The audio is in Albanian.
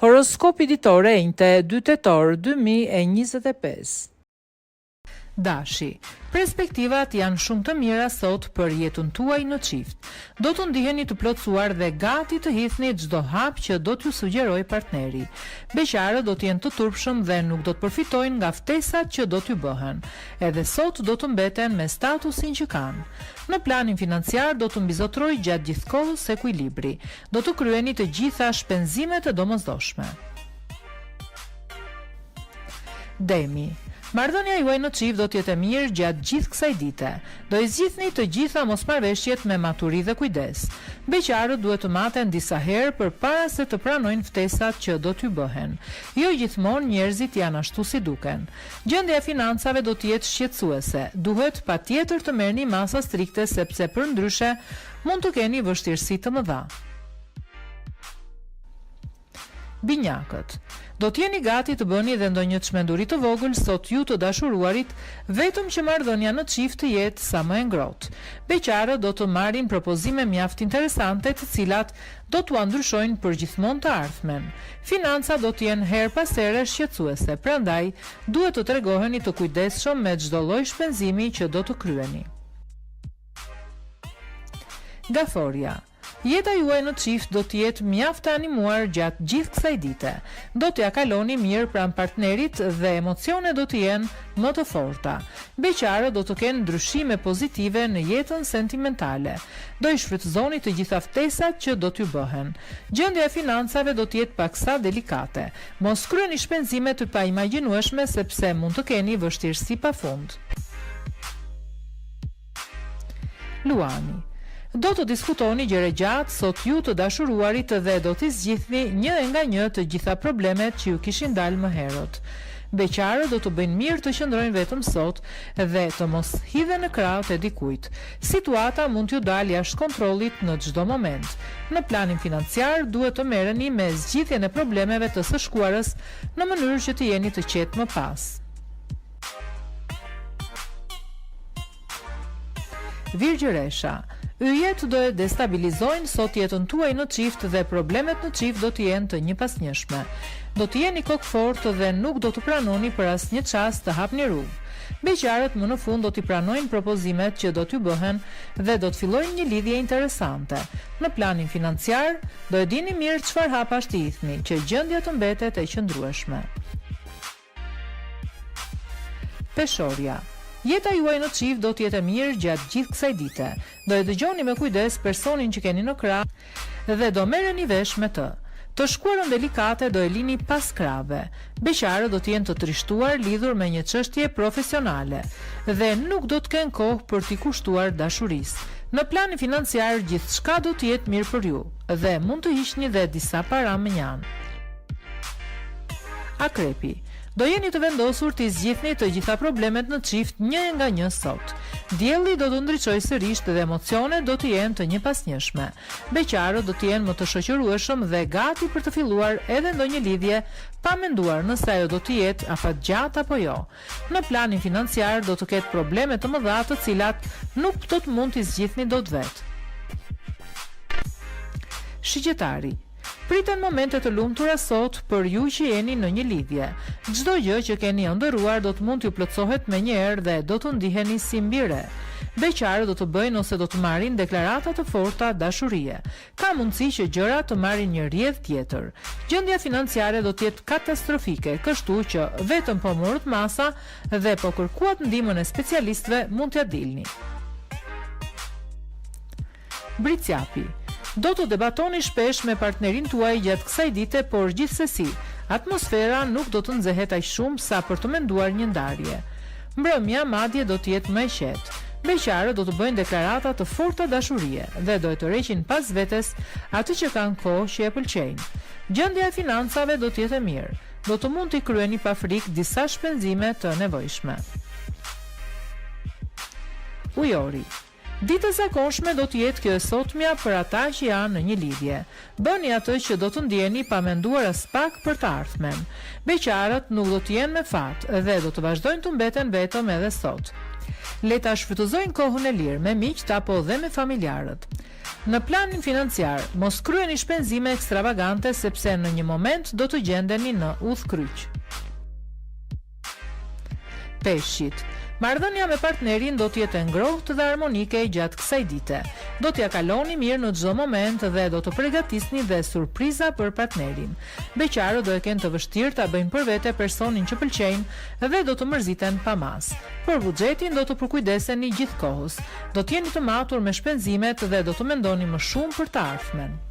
Horoskopi ditore enjte 2 tetor 2025. Dashi, perspektivat janë shumë të mira sot për jetën tuaj në çift. Do të ndiheni të plotësuar dhe gati të hidhni çdo hap që do t'ju sugjerojë partneri. Beqarët do të jenë të turpshëm dhe nuk do të përfitojnë nga ftesat që do t'ju bëhen. Edhe sot do të mbeten me statusin që kanë. Në planin financiar do të mbizotrojë gjatë gjithë kohës ekuilibri. Do të kryeni të gjitha shpenzimet e domosdoshme. Demi, marrëdhënia juaj në çift do të jetë e mirë gjatë gjithë kësaj dite. Do i zgjidhni të gjitha mosmarrëveshjet me maturi dhe kujdes. Beqarët duhet të maten disa herë përpara se të pranojnë ftesat që do t'ju bëhen. Jo gjithmonë njerëzit janë ashtu si duken. Gjendja e financave do të jetë shqetësuese. Duhet patjetër të merrni masa strikte sepse përndryshe mund të keni vështirësi të mëdha. Binjakët, do t'jeni gati të bëni edhe ndonjë çmenduri të vogël sot ju të dashuruarit, vetëm që marrëdhënia në çift të jetë sa më e ngrohtë. Beqarët do të marrin propozime mjaft interesante, të cilat do t'u ndryshojnë përgjithmonë të ardhmen. Financat do të jenë her pas here shqetësuese, prandaj duhet të tregoheni të kujdesshëm me çdo lloj shpenzimi që do të kryeni. Gaforia, jeta juaj në çift do të jetë mjaft e animuar gjatë gjithë kësaj dite. Do t'ja kaloni mirë pranë partnerit dhe emocionet do të jenë më të forta. Beqarët do të kenë ndryshime pozitive në jetën sentimentale. Do i shfrytëzoni të gjitha ftesat që do t'ju bëhen. Gjendja e financave do të jetë paksa delikate. Mos kryeni shpenzime të paimagjinueshme sepse mund të keni vështirësi pafund. Luani, do të diskutoni gjëra gjatë sot ju të dashuruarit dhe do t'i zgjidhni një nga një të gjitha problemet që ju kishin dalë më herët. Beqarët do të bëjnë mirë të qëndrojnë vetëm sot dhe të mos hidhen në krahët e dikujt. Situata mund t'ju dalë jashtë kontrollit në çdo moment. Në planin financiar duhet të merreni me zgjidhjen e problemeve të së shkuarës në mënyrë që të jeni të qetë më pas. Virgjëresha, yjet do e destabilizojnë sot jetën tuaj në çift dhe problemet në çift do të jenë të njëpasnjëshme. Do të jeni kokfort dhe nuk do të pranoni për asnjë çast të hapni rrugë. Beqarët më në fund do t'i pranojnë propozimet që do t'ju bëhen dhe do të fillojnë një lidhje interesante. Në planin financiar do e dini mirë çfarë hapash të hidhni, që gjendja të mbetet e qëndrueshme. Peshorja, jeta juaj në çift do të jetë e mirë gjatë gjithë kësaj dite. Do e dëgjoni me kujdes personin që keni në krah dhe do merreni vesh me të. Të shkuarën delikate do e lini pas krave. Beqarët do të jenë të trishtuar lidhur me një çështje profesionale dhe nuk do të kenë kohë për t'i kushtuar dashurisë. Në planin financiar gjithçka do të jetë mirë për ju dhe mund të hiqni dhe disa para më njanë. Akrepi, do jeni të vendosur të zgjidhni të gjitha problemet në çift një nga një sot. Dielli do të ndriçojë sërish dhe emocionet do të jenë të njëpasnjëshme. Beqarët do të jenë më të shoqërueshëm dhe gati për të filluar edhe ndonjë lidhje, pa menduar nëse ajo do të jetë afatgjatë apo jo. Në planin financiar do të ketë probleme të mëdha të cilat nuk do të mund t'i zgjidhni dot vetë. Shigjetari, priten momente të lumtura sot për ju që jeni në një lidhje. Çdo gjë që keni ëndërruar do të mund t'ju plotësohet menjëherë dhe do të ndiheni si mbi re. Beqarët do të bëjnë ose do të marrin deklarata të forta dashurie. Ka mundësi që gjërat të marrin një rrjedh tjetër. Gjendja financiare do të jetë katastrofike, kështu që vetëm po morët masa dhe po kërkuat ndihmën e specialistëve mund t'ja dilni. Bricjapi, do të debatoni shpesh me partnerin tuaj gjatë kësaj dite, por gjithsesi, atmosfera nuk do të nxehet aq shumë sa për të menduar një ndarje. Mbrëmja madje do të jetë më e qetë. Beqarët do të bëjnë deklarata të forta dashurie dhe do e tërheqin pas vetes atë që kanë kohë që e pëlqejnë. Gjendja e financave do të jetë e mirë. Do të mund t'i kryeni pa frikë disa shpenzime të nevojshme. Ujori, ditë e zakonshme do të jetë kjo e sotmja për ata që janë në një lidhje. Bëni atë që do të ndjeni pa menduar as pak për të ardhmen. Beqarët nuk do të jenë me fat dhe do të vazhdojnë të mbeten vetëm edhe sot. Le ta shfrytëzojnë kohën e lirë me miqt apo dhe me familjarët. Në planin financiar, mos kryeni shpenzime ekstravagante sepse në një moment do të gjendeni në udhkryq. Peshqit. Marrëdhënia me partnerin do të jetë e ngrohtë dhe harmonike gjatë kësaj dite. Do t'ja kaloni mirë në çdo moment dhe do të përgatisni dhe surpriza për partnerin. Beqarët do e kenë të vështirë ta bëjnë për vete personin që pëlqejnë dhe do të mërziten pa mas. Për buxhetin do të përkujdeseni gjithkohës. Do t'jeni të matur me shpenzimet dhe do të mendoni më shumë për të ardhmen.